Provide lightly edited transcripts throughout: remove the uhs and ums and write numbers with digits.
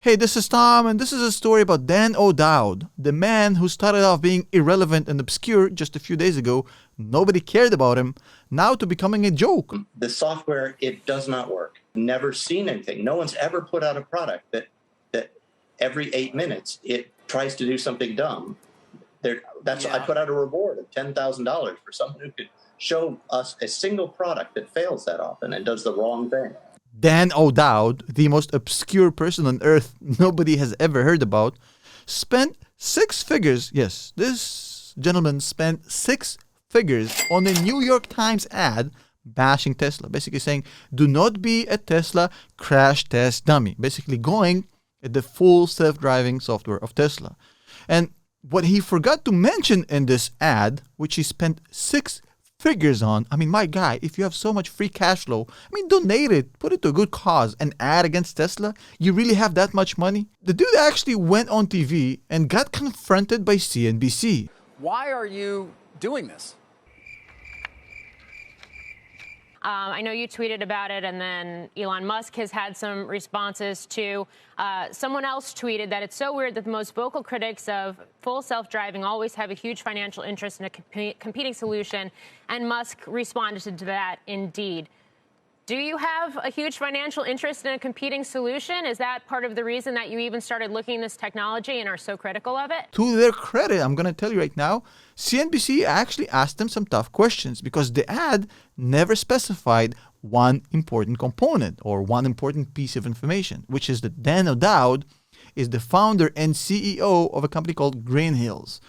Hey, this is Tom, and this is a story about Dan O'Dowd, the man who started off being irrelevant and obscure just a few days ago. Nobody cared about him, now to becoming a joke. The software, it does not work. Never seen anything. No one's ever put out a product that every 8 minutes it tries to do something dumb. I put out a reward of $10,000 for someone who could show us a single product that fails that often and does the wrong thing. Dan O'Dowd, the most obscure person on earth nobody has ever heard about, spent 6 figures. Yes, this gentleman spent 6 figures on a New York Times ad bashing Tesla. Basically saying, do not be a Tesla crash test dummy. Basically going at the full self-driving software of Tesla. And what he forgot to mention in this ad, which he spent 6 figures on, I mean, my guy, if you have so much free cash flow, I mean, donate it, put it to a good cause. An ad against Tesla? You really have that much money? The dude actually went on TV and got confronted by CNBC. Why are you doing this? I know you tweeted about it, and then Elon Musk has had some responses too. Someone else tweeted that it's so weird that the most vocal critics of full self-driving always have a huge financial interest in a competing solution, and Musk responded to that indeed. Do you have a huge financial interest in a competing solution? Is that part of the reason that you even started looking at this technology and are so critical of it? To their credit, I'm going to tell you right now, CNBC actually asked them some tough questions because the ad never specified one important component or one important piece of information, which is that Dan O'Dowd is the founder and CEO of a company called Green Hills.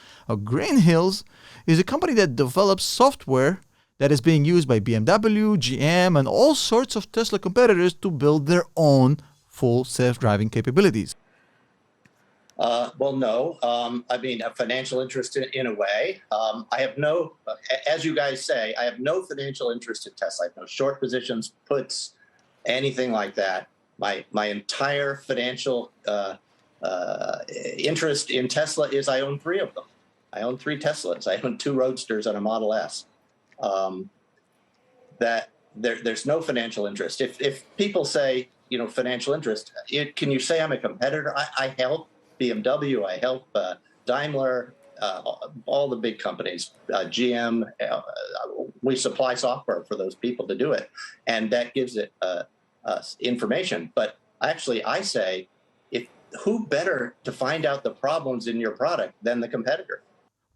Green Hills is a company that develops software that is being used by BMW, GM, and all sorts of Tesla competitors to build their own full self-driving capabilities. Well, no. I mean, a financial interest in a way. I have no, as you guys say, I have no financial interest in Tesla. I have no short positions, puts, anything like that. My entire financial interest in Tesla is I own 3 of them. I own 3 Teslas. I own 2 Roadsters and a Model S. That there's no financial interest. If people say, financial interest, can you say I'm a competitor? I help BMW, I help Daimler, all the big companies, GM. We supply software for those people to do it, and that gives it information. But actually, I say, who better to find out the problems in your product than the competitor?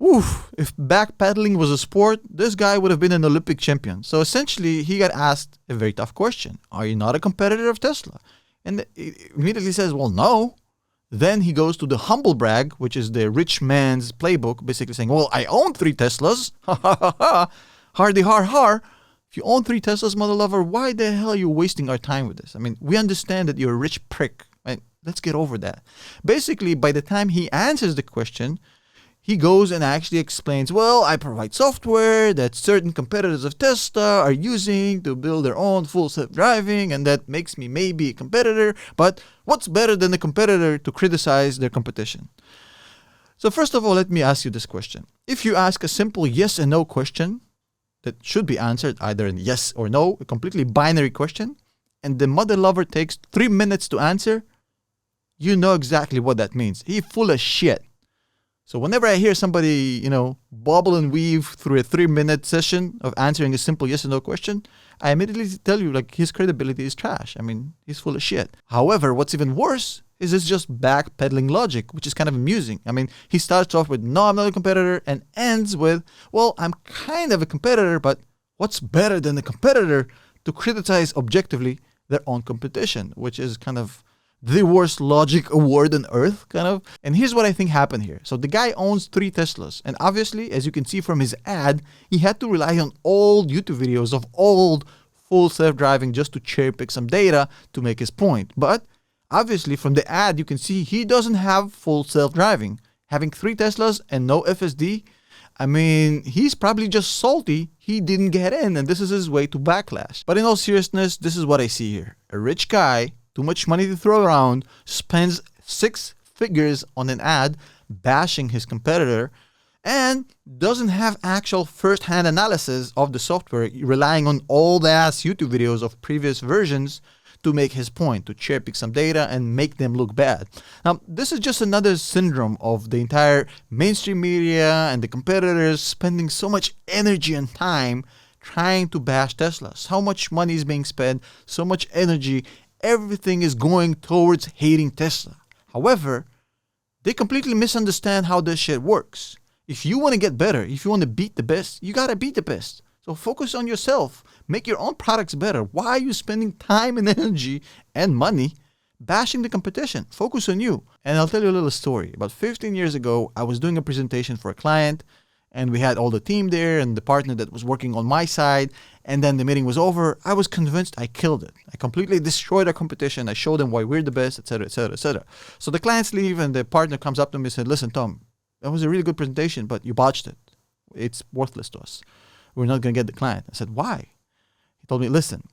Oof, if backpedaling was a sport, this guy would have been an Olympic champion. So essentially, he got asked a very tough question. Are you not a competitor of Tesla? And he immediately says, well, no. Then he goes to the humble brag, which is the rich man's playbook, basically saying, well, I own 3 Teslas. Ha ha ha ha. Hardy har har. If you own 3 Teslas, mother lover, why the hell are you wasting our time with this? I mean, we understand that you're a rich prick. Right? Let's get over that. Basically, by the time he answers the question, he goes and actually explains, well, I provide software that certain competitors of Tesla are using to build their own full self-driving, and that makes me maybe a competitor. But what's better than a competitor to criticize their competition? So first of all, let me ask you this question. If you ask a simple yes and no question that should be answered either in yes or no, a completely binary question, and the mother lover takes 3 minutes to answer, you know exactly what that means. He's full of shit. So whenever I hear somebody, bobble and weave through a 3-minute session of answering a simple yes or no question, I immediately tell you, his credibility is trash. I mean, he's full of shit. However, what's even worse is it's just backpedaling logic, which is kind of amusing. I mean, he starts off with, no, I'm not a competitor, and ends with, well, I'm kind of a competitor, but what's better than a competitor to criticize objectively their own competition, which is kind of the worst logic award on earth, kind of. And here's what I think happened here. So the guy owns 3 Teslas. And obviously, as you can see from his ad, he had to rely on old YouTube videos of old full self-driving just to cherry pick some data to make his point. But obviously, from the ad, you can see he doesn't have full self-driving. Having 3 Teslas and no FSD, I mean, he's probably just salty he didn't get in, and this is his way to backlash. But in all seriousness, this is what I see here. A rich guy, too much money to throw around, spends 6 figures on an ad bashing his competitor, and doesn't have actual first-hand analysis of the software, relying on old-ass YouTube videos of previous versions to make his point, to cherry pick some data and make them look bad. Now, this is just another syndrome of the entire mainstream media and the competitors spending so much energy and time trying to bash Tesla. So much money is being spent, so much energy, everything is going towards hating Tesla. However, they completely misunderstand how this shit works. If you want to get better, if you want to beat the best, you got to beat the best. So focus on yourself. Make your own products better. Why are you spending time and energy and money bashing the competition? Focus on you. And I'll tell you a little story. About 15 years ago, I was doing a presentation for a client, and we had all the team there and the partner that was working on my side. And then the meeting was over. I was convinced I killed it. I completely destroyed our competition. I showed them why we're the best, etc., etc., etc. So the clients leave, and the partner comes up to me and said, "Listen, Tom, that was a really good presentation, but you botched it. It's worthless to us. We're not going to get the client." I said, "Why?" He told me, "Listen,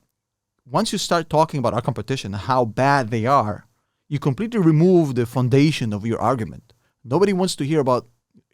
once you start talking about our competition, how bad they are, you completely remove the foundation of your argument. Nobody wants to hear about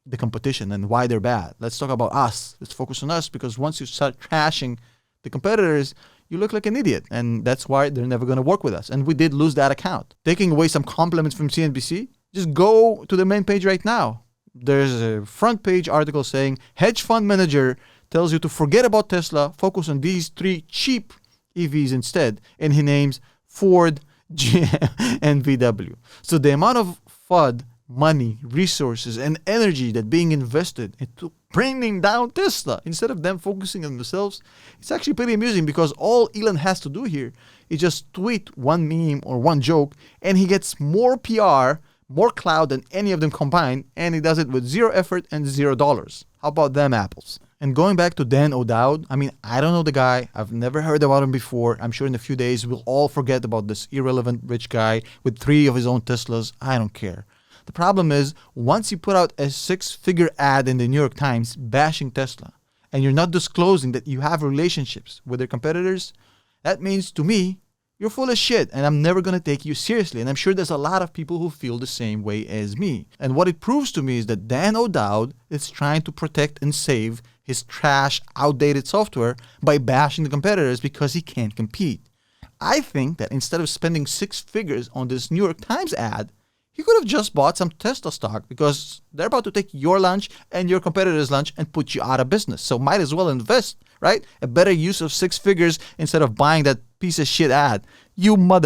the competition and why they're bad. Let's talk about us. Let's focus on us, because once you start trashing the competitors, you look like an idiot, and that's why they're never going to work with us." And we did lose that account. Taking away some compliments from CNBC, just go to the main page right now. There's a front page article saying, "Hedge fund manager tells you to forget about Tesla, focus on these 3 cheap EVs instead," and he names Ford, GM, and VW. So the amount of FUD, money, resources, and energy that being invested into bringing down Tesla instead of them focusing on themselves, it's actually pretty amusing, because all Elon has to do here is just tweet one meme or one joke, and he gets more PR, more clout than any of them combined, and he does it with zero effort and $0. How about them apples? And going back to Dan O'Dowd, I mean, I don't know the guy. I've never heard about him before. I'm sure in a few days we'll all forget about this irrelevant rich guy with 3 of his own Teslas. I don't care. The problem is, once you put out a 6-figure ad in the New York Times bashing Tesla, and you're not disclosing that you have relationships with their competitors, that means to me, you're full of shit, and I'm never going to take you seriously. And I'm sure there's a lot of people who feel the same way as me. And what it proves to me is that Dan O'Dowd is trying to protect and save his trash, outdated software by bashing the competitors because he can't compete. I think that instead of spending 6 figures on this New York Times ad, he could have just bought some Tesla stock, because they're about to take your lunch and your competitor's lunch and put you out of business. So might as well invest, right? A better use of 6 figures instead of buying that piece of shit ad. You mother